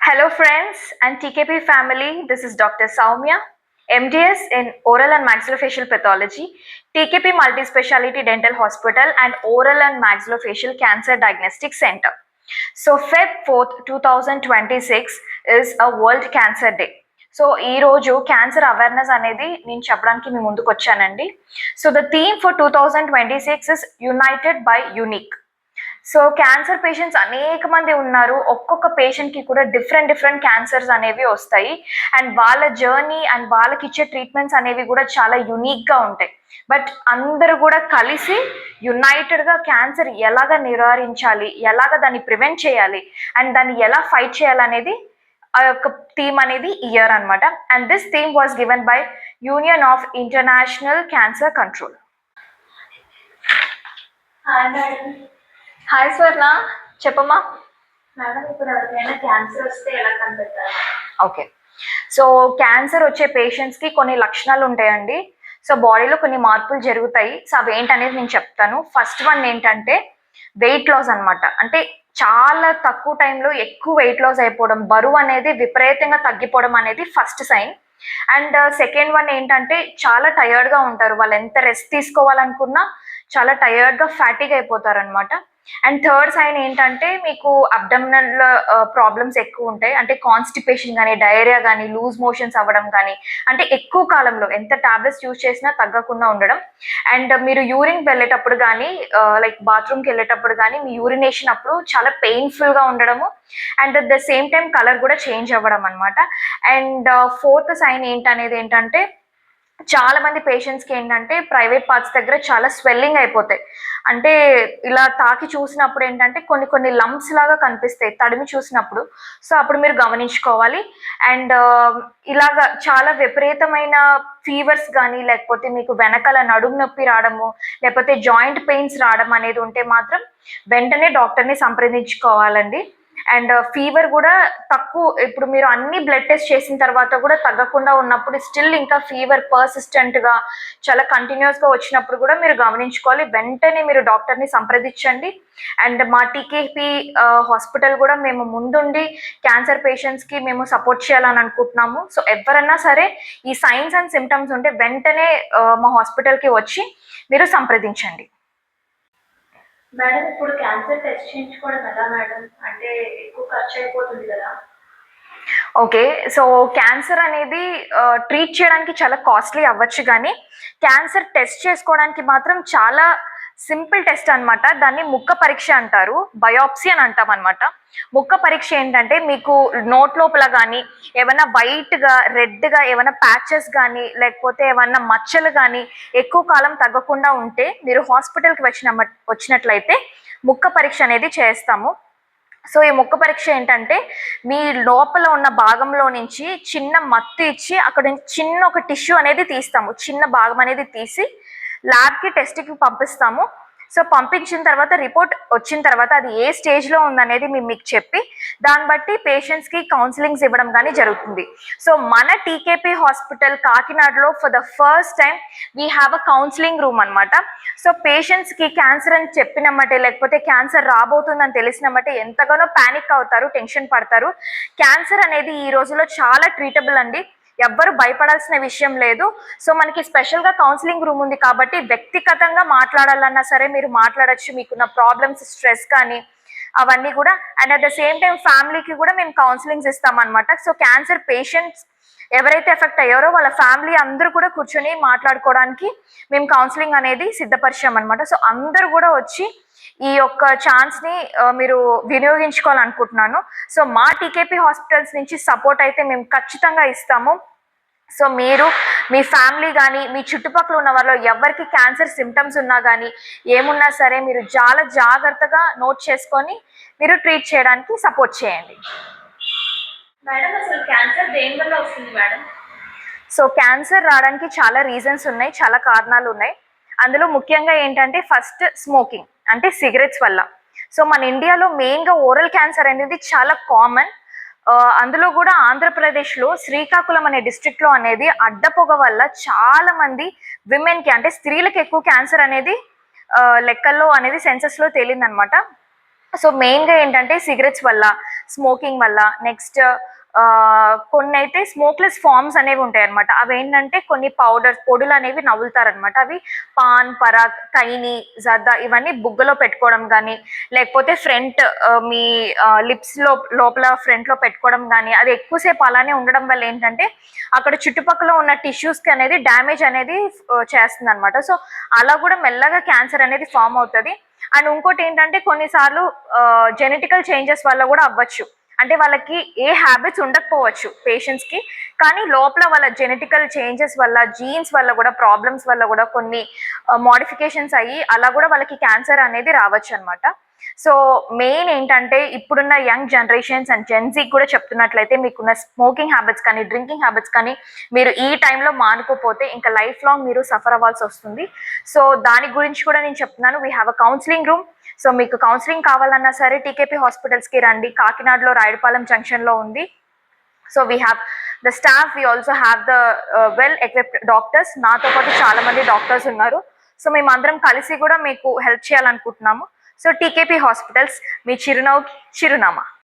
Hello friends and TKP family, this is Dr. Saumya, MDS in Oral and Maxillofacial Pathology, TKP Multispeciality Dental Hospital and Oral and Maxillofacial Cancer Diagnostic Center. So Feb 4th, 2026 is a World Cancer Day. So ఈరోజు cancer awareness అనేది నేను చెప్పడానికి మీ ముందుకు వచ్చానండి. So the theme for 2026 is United by unique. So cancer patients అనేక మంది ఉన్నారు. ఒక్కొక్క పేషెంట్కి కూడా డిఫరెంట్ క్యాన్సర్స్ అనేవి వస్తాయి అండ్ వాళ్ళ జర్నీ అండ్ వాళ్ళకి ఇచ్చే ట్రీట్మెంట్స్ అనేవి కూడా చాలా యునిక్గా ఉంటాయి. బట్ అందరూ కూడా కలిసి యునైటెడ్గా క్యాన్సర్ ఎలాగ నివారించాలి, ఎలాగ దాన్ని ప్రివెంట్ చేయాలి అండ్ దాన్ని ఎలా ఫైట్ చేయాలనేది ఆ యొక్క థీమ్ అనేది ఇయర్ అనమాట. And this theme was given by union of international cancer control. Hi స్వర్ణ, చెప్పమ్మా. మేడం, ఇప్పుడు ఎవరికైనా క్యాన్సర్ వస్తే ఎలా కనిపెట్టాలి? ఓకే, సో క్యాన్సర్ వచ్చే పేషెంట్స్కి కొన్ని లక్షణాలు ఉంటాయండి. సో బాడీలో కొన్ని మార్పులు జరుగుతాయి. సో అవి ఏంటనేది నేను చెప్తాను. ఫస్ట్ వన్ ఏంటంటే వెయిట్ లాస్ అనమాట. అంటే చాలా తక్కువ టైంలో ఎక్కువ వెయిట్ లాస్ అయిపోవడం, బరువు అనేది విపరీతంగా తగ్గిపోవడం అనేది first sign. And second one ఏంటంటే చాలా టయర్డ్గా ఉంటారు. వాళ్ళు ఎంత రెస్ట్ తీసుకోవాలనుకున్నా చాలా టయర్డ్గా ఫ్యాటీగా అయిపోతారు అనమాట. అండ్ థర్డ్ సైన్ ఏంటంటే మీకు అబ్డమినల్ ప్రాబ్లమ్స్ ఎక్కువ ఉంటాయి. అంటే కాన్స్టిపేషన్ కానీ, డయేరియా కానీ, లూజ్ మోషన్స్ అవ్వడం కానీ, అంటే ఎక్కువ కాలంలో ఎంత టాబ్లెట్స్ యూజ్ చేసినా తగ్గకుండా ఉండడం. అండ్ మీరు యూరిన్ వెళ్ళేటప్పుడు కానీ, లైక్ బాత్రూమ్కి వెళ్ళేటప్పుడు కానీ మీ యూరినేషన్ అప్పుడు చాలా పెయిన్ఫుల్గా ఉండడము and at the same time colour కూడా చేంజ్ అవ్వడం అనమాట. అండ్ ఫోర్త్ సైన్ ఏంటంటే చాలా మంది పేషెంట్స్కి ఏంటంటే ప్రైవేట్ పార్ట్స్ దగ్గర చాలా స్వెల్లింగ్ అయిపోతాయి. అంటే ఇలా తాకి చూసినప్పుడు ఏంటంటే కొన్ని లంప్స్ లాగా కనిపిస్తాయి తడిమి చూసినప్పుడు. సో అప్పుడు మీరు గమనించుకోవాలి. అండ్ ఇలాగ చాలా విపరీతమైన ఫీవర్స్ కానీ, లేకపోతే మీకు వెనకాల నడుము నొప్పి రావడము, లేకపోతే జాయింట్ పెయిన్స్ రావడం అనేది ఉంటే మాత్రం వెంటనే డాక్టర్ని సంప్రదించుకోవాలండి. అండ్ ఫీవర్ కూడా తక్కువ, ఇప్పుడు మీరు అన్ని బ్లడ్ టెస్ట్ చేసిన తర్వాత కూడా తగ్గకుండా ఉన్నప్పుడు, స్టిల్ ఇంకా ఫీవర్ పర్సిస్టెంట్గా చాలా కంటిన్యూస్గా వచ్చినప్పుడు కూడా మీరు గమనించుకోవాలి. వెంటనే మీరు డాక్టర్ని సంప్రదించండి. అండ్ మా టీకేపీ హాస్పిటల్ కూడా మేము ముందుండి క్యాన్సర్ పేషెంట్స్కి మేము సపోర్ట్ చేయాలని అనుకుంటున్నాము. సో ఎవరన్నా సరే ఈ సైన్స్ అండ్ సిమ్టమ్స్ ఉంటే వెంటనే మా హాస్పిటల్కి వచ్చి మీరు సంప్రదించండి. మేడం, ఇప్పుడు క్యాన్సర్ టెస్ట్ చేయించుకోవడం ఎలా మేడం? అంటే ఎక్కువ ఖర్చు అయిపోతుంది కదా. ఓకే, సో క్యాన్సర్ అనేది ట్రీట్ చేయడానికి చాలా కాస్ట్లీ అవ్వచ్చు, కానీ క్యాన్సర్ టెస్ట్ చేసుకోవడానికి మాత్రం చాలా సింపుల్ టెస్ట్ అనమాట. దాన్ని ముక్క పరీక్ష అంటారు, బయాప్సీ అని అంటాం అనమాట. ముక్క పరీక్ష ఏంటంటే మీకు నోట్ లోపల కానీ ఏమైనా వైట్గా రెడ్గా ఏమైనా ప్యాచెస్ కానీ, లేకపోతే ఏమైనా మచ్చలు కానీ ఎక్కువ కాలం తగ్గకుండా ఉంటే మీరు హాస్పిటల్కి వచ్చినట్లయితే ముక్క పరీక్ష అనేది చేస్తాము. సో ఈ ముక్క పరీక్ష ఏంటంటే మీ లోపల ఉన్న భాగంలో నుంచి చిన్న మత్తు ఇచ్చి అక్కడ నుంచి చిన్న ఒక టిష్యూ అనేది తీస్తాము. చిన్న భాగం అనేది తీసి ల్యాబ్కి టెస్ట్కి పంపిస్తాము. సో పంపించిన తర్వాత రిపోర్ట్ వచ్చిన తర్వాత అది ఏ స్టేజ్లో ఉందనేది మీకు చెప్పి దాన్ని బట్టి పేషెంట్స్కి కౌన్సిలింగ్స్ ఇవ్వడం కానీ జరుగుతుంది. సో మన టీకేపీ హాస్పిటల్ కాకినాడలో for the first time we have a counselling room అనమాట. సో పేషెంట్స్కి క్యాన్సర్ అని చెప్పినమ్మటే, లేకపోతే క్యాన్సర్ రాబోతుందని తెలిసినమ్మటే ఎంతగానో ప్యానిక్ అవుతారు, టెన్షన్ పడతారు. క్యాన్సర్ అనేది ఈ రోజుల్లో చాలా ట్రీటబుల్ అండి, ఎవ్వరు భయపడాల్సిన విషయం లేదు. సో మనకి స్పెషల్గా కౌన్సిలింగ్ రూమ్ ఉంది కాబట్టి వ్యక్తిగతంగా మాట్లాడాలన్నా సరే మీరు మాట్లాడచ్చు, మీకున్న ప్రాబ్లమ్స్, స్ట్రెస్ కానీ అవన్నీ కూడా. And at the same time ఫ్యామిలీకి కూడా మేము కౌన్సిలింగ్స్ ఇస్తామన్నమాట. సో క్యాన్సర్ పేషెంట్స్ ఎవరైతే ఎఫెక్ట్ అయ్యారో వాళ్ళ ఫ్యామిలీ అందరూ కూడా కూర్చొని మాట్లాడుకోవడానికి మేము కౌన్సిలింగ్ అనేది సిద్ధపరిచామన్నమాట. సో అందరూ కూడా వచ్చి ఈ యొక్క ఛాన్స్ని మీరు వినియోగించుకోవాలనుకుంటున్నాను. సో మా టీకేపీ హాస్పిటల్స్ నుంచి సపోర్ట్ అయితే మేము ఖచ్చితంగా ఇస్తాము. సో మీరు మీ ఫ్యామిలీ కానీ మీ చుట్టుపక్కల ఉన్న వాళ్ళు ఎవరికి క్యాన్సర్ సిమ్టమ్స్ ఉన్నా కానీ ఏమున్నా సరే మీరు చాలా జాగ్రత్తగా నోట్ చేసుకొని మీరు ట్రీట్ చేయడానికి సపోర్ట్ చేయండి. మేడం, అసలు క్యాన్సర్ దేని వల్ల వస్తుంది మేడం? సో క్యాన్సర్ రావడానికి చాలా రీజన్స్ ఉన్నాయి, చాలా కారణాలు ఉన్నాయి. అందులో ముఖ్యంగా ఏంటంటే ఫస్ట్ స్మోకింగ్, అంటే సిగరెట్స్ వల్ల. సో మన ఇండియాలో మెయిన్గా ఓరల్ క్యాన్సర్ అనేది చాలా కామన్. అందులో కూడా ఆంధ్రప్రదేశ్లో శ్రీకాకుళం అనే డిస్ట్రిక్ట్లో అనేది అడ్డపొగ వల్ల చాలా మంది విమెన్కి, అంటే స్త్రీలకు ఎక్కువ క్యాన్సర్ అనేది లెక్కల్లో అనేది సెన్సస్లో తేలిందనమాట. సో మెయిన్గా ఏంటంటే సిగరెట్స్ వల్ల, స్మోకింగ్ వల్ల, నెక్స్ట్ కొన్ని అయితే స్మోక్లెస్ ఫార్మ్స్ అనేవి ఉంటాయి అనమాట. అవి ఏంటంటే కొన్ని పొడులు అనేవి నవ్వులుతారనమాట. అవి పాన్, పరాగ్, కైని, జర్దా ఇవన్నీ బుగ్గలో పెట్టుకోవడం కానీ, లేకపోతే ఫ్రంట్ మీ లిప్స్ లోపల ఫ్రంట్లో పెట్టుకోవడం కానీ, అది ఎక్కువసేపు అలానే ఉండడం వల్ల ఏంటంటే అక్కడ చుట్టుపక్కల ఉన్న టిష్యూస్కి అనేది డ్యామేజ్ అనేది చేస్తుంది అనమాట. సో అలా కూడా మెల్లగా క్యాన్సర్ అనేది ఫామ్ అవుతుంది. అండ్ ఇంకోటి ఏంటంటే కొన్నిసార్లు జెనెటికల్ చేంజెస్ వల్ల కూడా అవ్వచ్చు. అంటే వాళ్ళకి ఏ హ్యాబిట్స్ ఉండకపోవచ్చు పేషెంట్స్కి, కానీ లోపల వాళ్ళ జెనెటికల్ చేంజెస్ వల్ల, జీన్స్ వల్ల కూడా, ప్రాబ్లమ్స్ వల్ల కూడా కొన్ని మోడిఫికేషన్స్ అయ్యి అలా కూడా వాళ్ళకి క్యాన్సర్ అనేది రావచ్చు అనమాట. సో మెయిన్ ఏంటంటే ఇప్పుడున్న యంగ్ జనరేషన్స్ అండ్ జెన్జీ కూడా చెప్తున్నట్లయితే మీకున్న స్మోకింగ్ హ్యాబిట్స్ కానీ, డ్రింకింగ్ హ్యాబిట్స్ కానీ మీరు ఈ టైంలో మానుకోపోతే ఇంకా లైఫ్ లాంగ్ మీరు సఫర్ అవ్వాల్సి వస్తుంది. సో దాని గురించి కూడా నేను చెప్తున్నాను. We have a counselling room. So మీకు కౌన్సిలింగ్ కావాలన్నా సరే టీకేపీ హాస్పిటల్స్కి రండి. కాకినాడలో రాయుడుపాలెం జంక్షన్లో ఉంది. So we have the staff, we also have the well equipped doctors. నాతో పాటు చాలా మంది డాక్టర్స్ ఉన్నారు. సో మేమందరం కలిసి కూడా మీకు హెల్ప్ చేయాలనుకుంటున్నాము. సో టీకేపీ హాస్పిటల్స్, మీ చిరునామా.